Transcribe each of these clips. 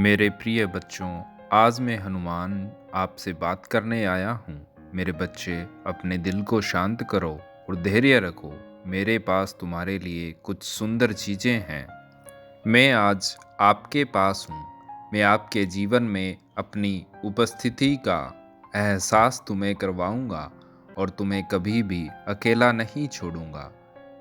मेरे प्रिय बच्चों, आज मैं हनुमान आपसे बात करने आया हूँ। मेरे बच्चे, अपने दिल को शांत करो और धैर्य रखो। मेरे पास तुम्हारे लिए कुछ सुंदर चीज़ें हैं। मैं आज आपके पास हूँ। मैं आपके जीवन में अपनी उपस्थिति का एहसास तुम्हें करवाऊँगा और तुम्हें कभी भी अकेला नहीं छोड़ूँगा।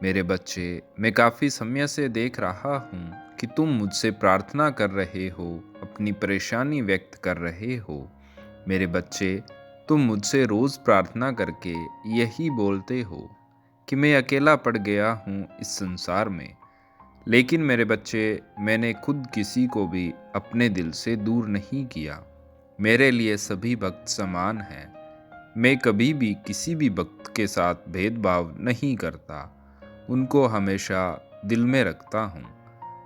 मेरे बच्चे, मैं काफ़ी समय से देख रहा हूँ कि तुम मुझसे प्रार्थना कर रहे हो, अपनी परेशानी व्यक्त कर रहे हो। मेरे बच्चे, तुम मुझसे रोज़ प्रार्थना करके यही बोलते हो कि मैं अकेला पड़ गया हूँ इस संसार में। लेकिन मेरे बच्चे, मैंने खुद किसी को भी अपने दिल से दूर नहीं किया। मेरे लिए सभी भक्त समान हैं। मैं कभी भी किसी भी भक्त के साथ भेदभाव नहीं करता, उनको हमेशा दिल में रखता हूँ।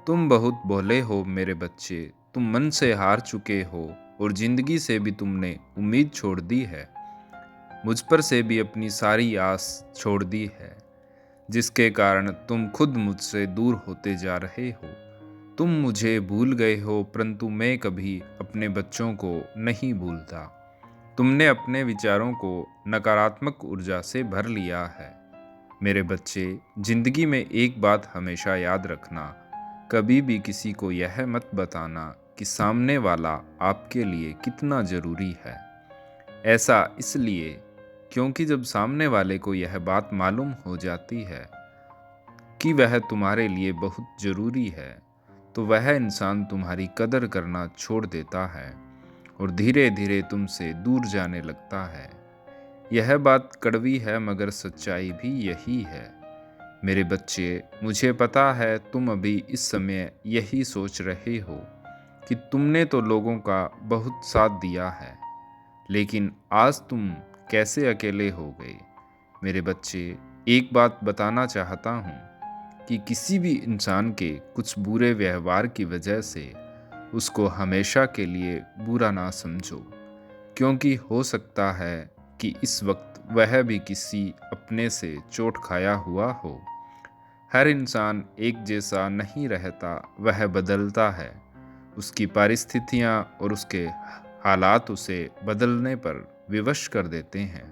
तुम बहुत भोले हो मेरे बच्चे, तुम मन से हार चुके हो और जिंदगी से भी तुमने उम्मीद छोड़ दी है। मुझ पर से भी अपनी सारी आस छोड़ दी है, जिसके कारण तुम खुद मुझसे दूर होते जा रहे हो। तुम मुझे भूल गए हो, परंतु मैं कभी अपने बच्चों को नहीं भूलता। तुमने अपने विचारों को नकारात्मक ऊर्जा से भर लिया है। मेरे बच्चे, जिंदगी में एक बात हमेशा याद रखना, कभी भी किसी को यह मत बताना कि सामने वाला आपके लिए कितना ज़रूरी है। ऐसा इसलिए क्योंकि जब सामने वाले को यह बात मालूम हो जाती है कि वह तुम्हारे लिए बहुत ज़रूरी है, तो वह इंसान तुम्हारी कदर करना छोड़ देता है और धीरे धीरे तुमसे दूर जाने लगता है। यह बात कड़वी है, मगर सच्चाई भी यही है। मेरे बच्चे, मुझे पता है तुम अभी इस समय यही सोच रहे हो कि तुमने तो लोगों का बहुत साथ दिया है, लेकिन आज तुम कैसे अकेले हो गए। मेरे बच्चे, एक बात बताना चाहता हूँ कि किसी भी इंसान के कुछ बुरे व्यवहार की वजह से उसको हमेशा के लिए बुरा ना समझो, क्योंकि हो सकता है कि इस वक्त वह भी किसी अपने से चोट खाया हुआ हो। हर इंसान एक जैसा नहीं रहता, वह बदलता है। उसकी परिस्थितियाँ और उसके हालात उसे बदलने पर विवश कर देते हैं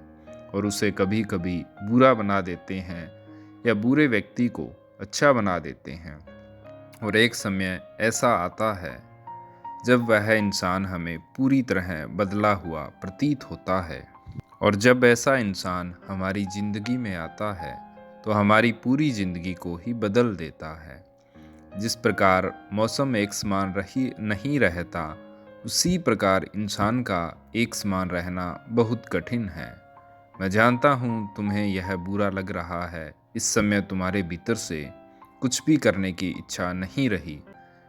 और उसे कभी कभी बुरा बना देते हैं या बुरे व्यक्ति को अच्छा बना देते हैं। और एक समय ऐसा आता है जब वह इंसान हमें पूरी तरह बदला हुआ प्रतीत होता है। और जब ऐसा इंसान हमारी ज़िंदगी में आता है तो हमारी पूरी ज़िंदगी को ही बदल देता है। जिस प्रकार मौसम एक समान रही नहीं रहता, उसी प्रकार इंसान का एक समान रहना बहुत कठिन है। मैं जानता हूँ तुम्हें यह बुरा लग रहा है। इस समय तुम्हारे भीतर से कुछ भी करने की इच्छा नहीं रही,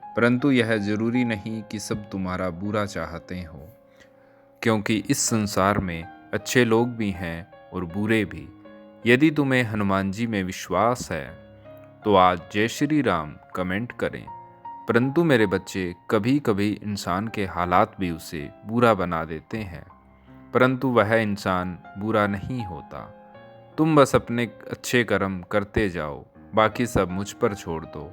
परंतु यह ज़रूरी नहीं कि सब तुम्हारा बुरा चाहते हो, क्योंकि इस संसार में अच्छे लोग भी हैं और बुरे भी। यदि तुम्हें हनुमान जी में विश्वास है तो आज जय श्री राम कमेंट करें। परंतु मेरे बच्चे, कभी कभी इंसान के हालात भी उसे बुरा बना देते हैं, परंतु वह इंसान बुरा नहीं होता। तुम बस अपने अच्छे कर्म करते जाओ, बाकी सब मुझ पर छोड़ दो।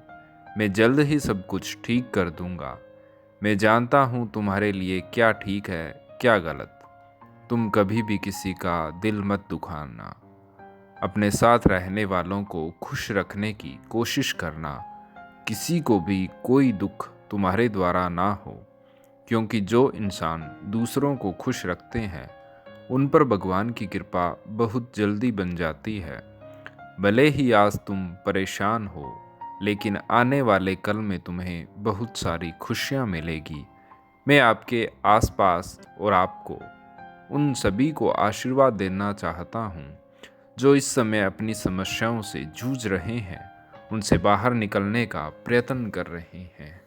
मैं जल्द ही सब कुछ ठीक कर दूंगा। मैं जानता हूँ तुम्हारे लिए क्या ठीक है, क्या गलत। तुम कभी भी किसी का दिल मत दुखाना। अपने साथ रहने वालों को खुश रखने की कोशिश करना। किसी को भी कोई दुख तुम्हारे द्वारा ना हो, क्योंकि जो इंसान दूसरों को खुश रखते हैं उन पर भगवान की कृपा बहुत जल्दी बन जाती है। भले ही आज तुम परेशान हो, लेकिन आने वाले कल में तुम्हें बहुत सारी खुशियाँ मिलेगी। मैं आपके आसपास और आपको उन सभी को आशीर्वाद देना चाहता हूँ जो इस समय अपनी समस्याओं से जूझ रहे हैं, उनसे बाहर निकलने का प्रयत्न कर रहे हैं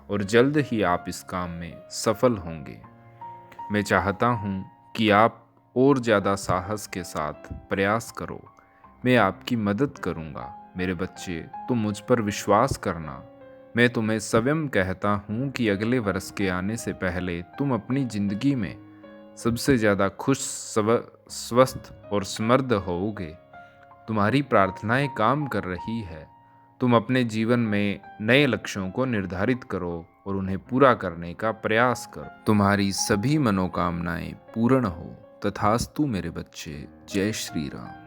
और जल्द ही आप इस काम में सफल होंगे। मैं चाहता हूँ कि आप और ज़्यादा साहस के साथ प्रयास करो। मैं आपकी मदद करूँगा। मेरे बच्चे, तुम मुझ पर विश्वास करना। मैं तुम्हें स्वयं कहता हूँ कि अगले वर्ष के आने से पहले तुम अपनी ज़िंदगी में सबसे ज़्यादा खुश, स्वस्थ और समृद्ध होओगे। तुम्हारी प्रार्थनाएं काम कर रही है। तुम अपने जीवन में नए लक्ष्यों को निर्धारित करो और उन्हें पूरा करने का प्रयास करो। तुम्हारी सभी मनोकामनाएं पूर्ण हो। तथास्तु मेरे बच्चे। जय श्री राम।